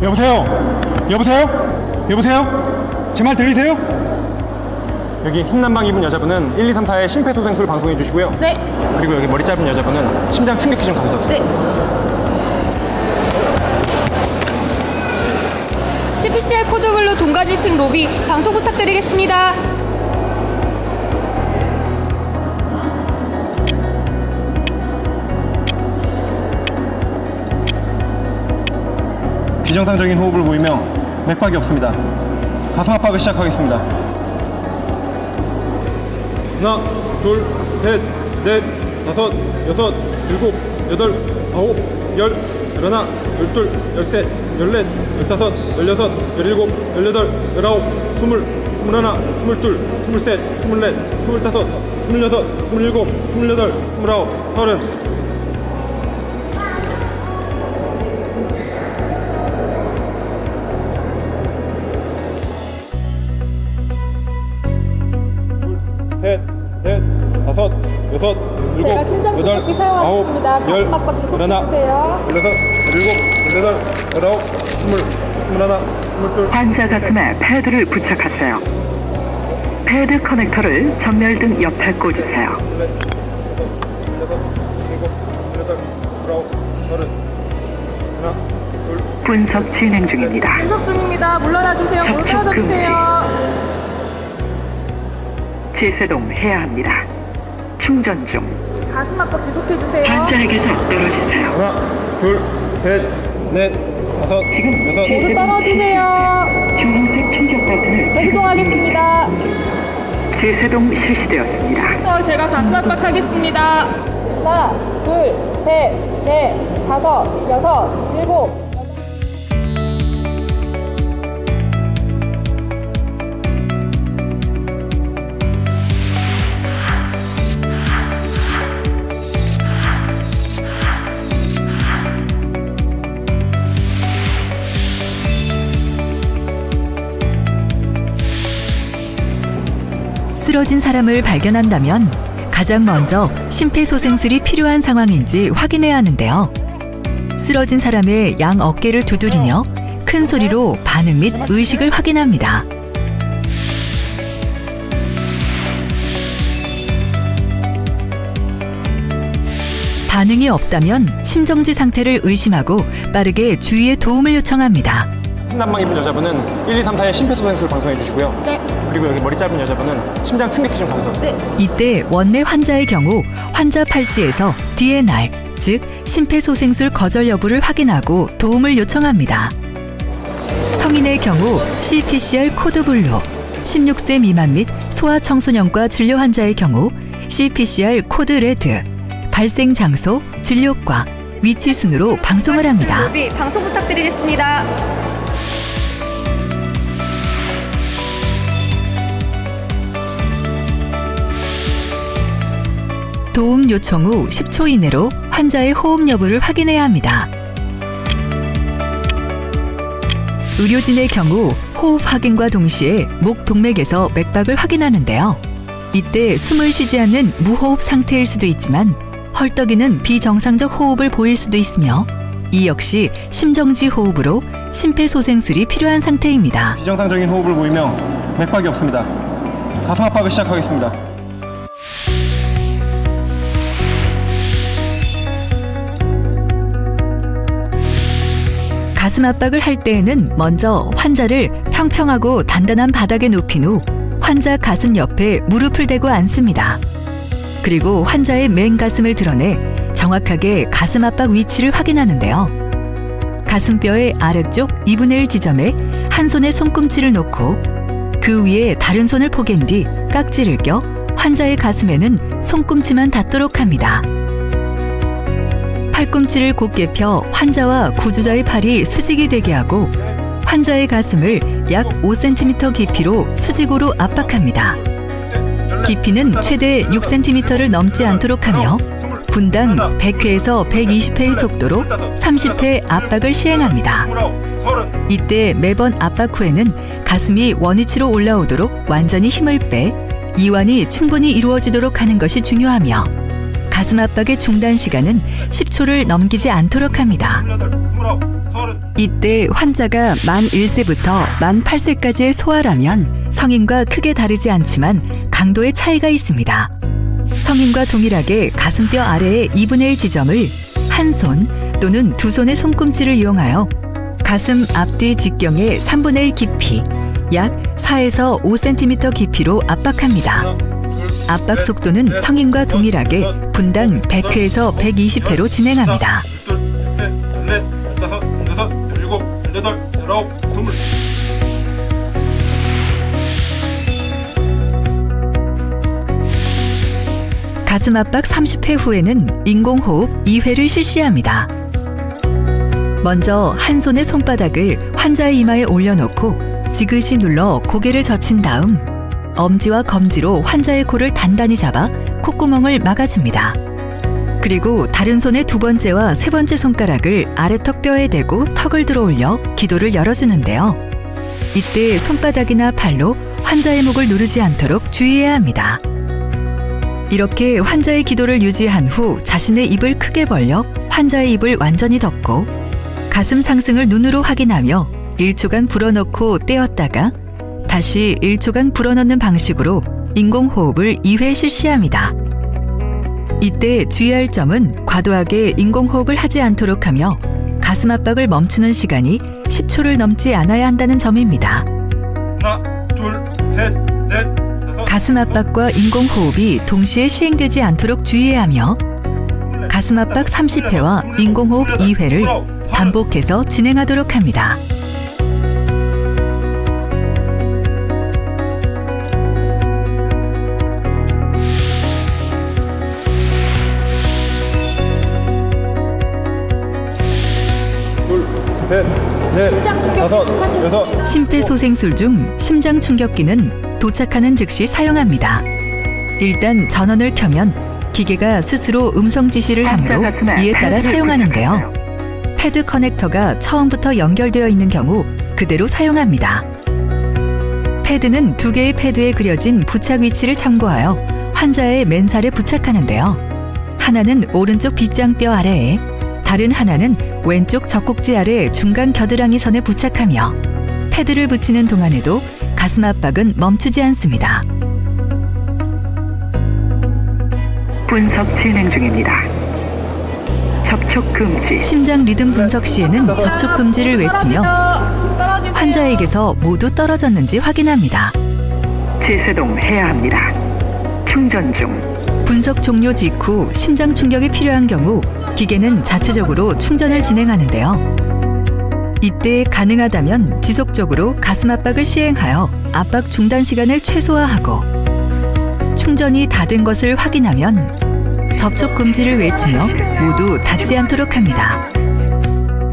여보세요? 여보세요? 여보세요? 제 말 들리세요? 여기 흰난방 입은 여자분은 1, 2, 3, 4의 심폐소생술 방송해 주시고요. 네. 그리고 여기 머리 짧은 여자분은 심장 충격기 좀 가져주세요. 네. CPCR 코드블루 동간 1층 로비 방송 부탁드리겠습니다. 비정상적인 호흡을 보이며 맥박이 없습니다. 가슴 압박을 시작하겠습니다. 하나, 둘, 셋, 넷, 다섯, 여섯, 일곱, 여덟, 아홉, 열, 열하나, 열둘, 열셋, 열넷, 열다섯, 열여섯, 열일곱, 열여덟, 열아홉, 스물, 스물하나, 스물둘, 스물셋, 스물넷, 스물다섯, 스물여섯, 스물일곱, 스물여덟, 스물아홉, 서른. 셋, 넷, 다섯, 여섯, 일곱, 제가 심장 여덟, 충격기 사용하겠습니다. 아홉, 열, 가슴 압박 지속 열하나, 해주세요. 열여섯, 열일곱, 열여덟, 열아홉, 스물, 스물하나, 스물둘. 환자 가슴에 패드를 부착하세요. 패드 커넥터를 전멸등 옆에 꽂으세요. 분석 진행 중입니다. 분석 중입니다. 물러나 주세요. 접촉 물러나 금지. 주세요. 제세동 해야 합니다. 충전 중. 가슴 압박 지속해 주세요. 환자에게서 떨어지세요. 하나, 둘, 셋, 넷, 다섯, 지금 여섯. 모두 떨어지세요. 주황색 충격 버튼을 재수동하겠습니다. 제세동 실시되었습니다. 제가 가슴 압박하겠습니다. 하나, 둘, 셋, 넷, 다섯, 여섯, 일곱. 쓰러진 사람을 발견한다면 가장 먼저 심폐소생술이 필요한 상황인지 확인해야 하는데요. 쓰러진 사람의 양 어깨를 두드리며 큰 소리로 반응 및 의식을 확인합니다. 반응이 없다면 심정지 상태를 의심하고 빠르게 주위의 도움을 요청합니다. 흰난방 입은 여자분은 1, 2, 3, 4의 심폐소생술 방송해 주시고요. 네. 그리고 여기 머리 짧은 여자분은 심장 충격기 좀 가져주세요. 네. 이때 원내 환자의 경우 환자 팔찌에서 DNR, 즉 심폐소생술 거절 여부를 확인하고 도움을 요청합니다. 성인의 경우 CPCR 코드블루, 16세 미만 및 소아청소년과 진료 환자의 경우 CPCR 코드 레드, 발생 장소, 진료과, 위치 순으로 방송을 합니다. 로비 방송 부탁드리겠습니다. 도움 요청 후 10초 이내로 환자의 호흡 여부를 확인해야 합니다. 의료진의 경우 호흡 확인과 동시에 목 동맥에서 맥박을 확인하는데요. 이때 숨을 쉬지 않는 무호흡 상태일 수도 있지만 헐떡이는 비정상적 호흡을 보일 수도 있으며 이 역시 심정지 호흡으로 심폐소생술이 필요한 상태입니다. 비정상적인 호흡을 보이며 맥박이 없습니다. 가슴 압박을 시작하겠습니다. 가슴 압박을 할 때에는 먼저 환자를 평평하고 단단한 바닥에 눕힌 후 환자 가슴 옆에 무릎을 대고 앉습니다. 그리고 환자의 맨 가슴을 드러내 정확하게 가슴 압박 위치를 확인하는데요. 가슴뼈의 아래쪽 2분의 1 지점에 한 손에 손꿈치를 놓고 그 위에 다른 손을 포갠 뒤 깍지를 껴 환자의 가슴에는 손꿈치만 닿도록 합니다. 팔꿈치를 곧게 펴 환자와 구조자의 팔이 수직이 되게 하고 환자의 가슴을 약 5cm 깊이로 수직으로 압박합니다. 깊이는 최대 6cm를 넘지 않도록 하며 분당 100회에서 120회의 속도로 30회 압박을 시행합니다. 이때 매번 압박 후에는 가슴이 원위치로 올라오도록 완전히 힘을 빼 이완이 충분히 이루어지도록 하는 것이 중요하며 가슴 압박의 중단 시간은 10초를 넘기지 않도록 합니다. 28, 29, 30. 이때 환자가 만 1세부터 만 8세까지의 소아라면 성인과 크게 다르지 않지만 강도의 차이가 있습니다. 성인과 동일하게 가슴뼈 아래의 2분의 1 지점을 한 손 또는 두 손의 손꿈치를 이용하여 가슴 앞뒤 직경의 3분의 1 깊이 약 4에서 5cm 깊이로 압박합니다. 압박 속도는 성인과 동일하게 분당 100회에서 120회로 진행합니다. 14, 15, 16, 17, 18, 19, 20. 가슴 압박 30회 후에는 인공호흡 2회를 실시합니다. 먼저 한 손의 손바닥을 환자의 이마에 올려놓고 지그시 눌러 고개를 젖힌 다음 엄지와 검지로 환자의 코를 단단히 잡아 콧구멍을 막아줍니다. 그리고 다른 손의 두 번째와 세 번째 손가락을 아래턱 뼈에 대고 턱을 들어 올려 기도를 열어주는데요. 이때 손바닥이나 팔로 환자의 목을 누르지 않도록 주의해야 합니다. 이렇게 환자의 기도를 유지한 후 자신의 입을 크게 벌려 환자의 입을 완전히 덮고 가슴 상승을 눈으로 확인하며 1초간 불어넣고 떼었다가 다시 1초간 불어넣는 방식으로 인공호흡을 2회 실시합니다. 이때 주의할 점은 과도하게 인공호흡을 하지 않도록 하며 가슴 압박을 멈추는 시간이 10초를 넘지 않아야 한다는 점입니다. 하나, 둘, 셋, 넷, 다섯. 가슴 압박과 인공호흡이 동시에 시행되지 않도록 주의해야 하며 가슴 압박 30회와 인공호흡 2회를 반복해서 진행하도록 합니다. 둘, 셋, 넷, 다섯, 여섯. 심폐소생술 중 심장 충격기는 도착하는 즉시 사용합니다. 일단 전원을 켜면 기계가 스스로 음성 지시를 하므로 이에 따라 사용하는데요. 패드 커넥터가 처음부터 연결되어 있는 경우 그대로 사용합니다. 패드는 두 개의 패드에 그려진 부착 위치를 참고하여 환자의 맨살에 부착하는데요. 하나는 오른쪽 빗장뼈 아래에, 다른 하나는 왼쪽 젖꼭지 아래 중간 겨드랑이 선에 부착하며 패드를 붙이는 동안에도 가슴 압박은 멈추지 않습니다. 분석 진행 중입니다. 접촉 금지. 심장 리듬 분석 시에는 접촉 금지를 외치며 환자에게서 모두 떨어졌는지 확인합니다. 제세동 해야 합니다. 충전 중. 분석 종료 직후 심장 충격이 필요한 경우 기계는 자체적으로 충전을 진행하는데요. 이때 가능하다면 지속적으로 가슴 압박을 시행하여 압박 중단 시간을 최소화하고 충전이 다 된 것을 확인하면 접촉 금지를 외치며 모두 닿지 않도록 합니다.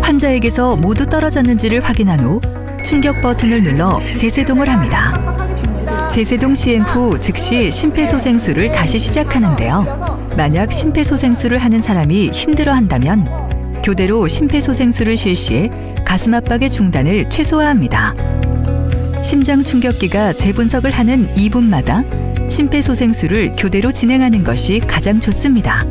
환자에게서 모두 떨어졌는지를 확인한 후 충격 버튼을 눌러 재세동을 합니다. 재세동 시행 후 즉시 심폐소생술을 다시 시작하는데요. 만약 심폐소생술을 하는 사람이 힘들어한다면 교대로 심폐소생술을 실시해 가슴 압박의 중단을 최소화합니다. 심장 충격기가 재분석을 하는 2분마다 심폐소생술을 교대로 진행하는 것이 가장 좋습니다.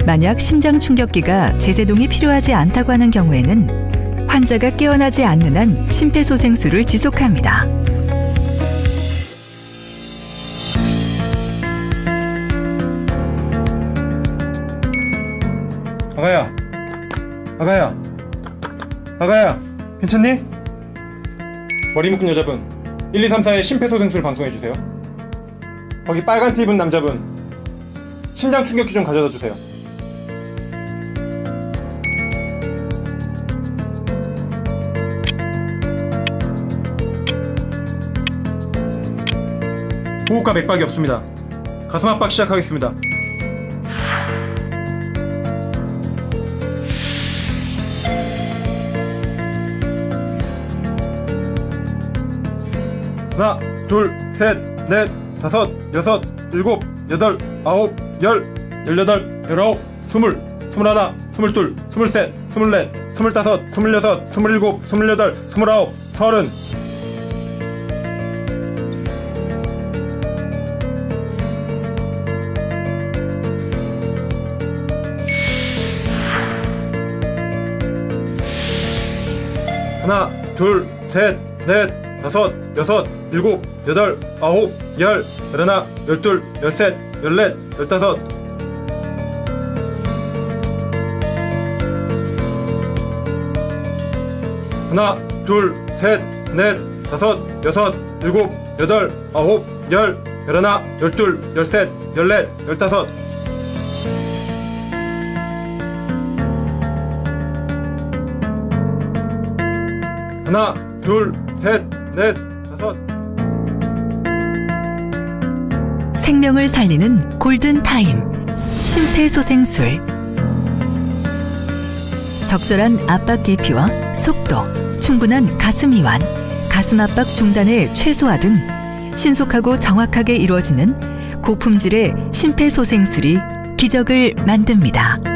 만약 심장 충격기가 재세동이 필요하지 않다고 하는 경우에는 환자가 깨어나지 않는 한 심폐소생술을 지속합니다. 아가야, 아가야, 아가야, 괜찮니? 머리 묶은 여자분 1, 2, 3, 4의 심폐소생술 방송해주세요. 거기 빨간 티 입은 남자분 심장 충격기 좀 가져다 주세요. 호흡과 맥박이 없습니다. 가슴 압박 시작하겠습니다. 하나, 둘, 셋, 넷, 다섯, 여섯, 일곱, 여덟, 아홉, 열, 열여덟, 열아홉, 스물, 스물하나, 스물둘, 스물셋, 스물넷, 스물다섯, 스물여섯, 스물일곱, 스물여덟, 스물아홉, 서른. 하나, 둘, 셋, 넷, 다섯, 여섯, 일곱, 여덟, 아홉, 열, 열하나, 열둘, 열셋, 열넷, 열다섯. 하나, 둘, 셋, 넷, 다섯, 여섯, 일곱, 여덟, 아홉, 열, 열하나, 열둘, 열셋, 열넷, 열다섯. 하나, 둘, 셋, 넷, 다섯. 생명을 살리는 골든타임. 심폐소생술. 적절한 압박 깊이와 속도, 충분한 가슴 이완, 가슴 압박 중단의 최소화 등 신속하고 정확하게 이루어지는 고품질의 심폐소생술이 기적을 만듭니다.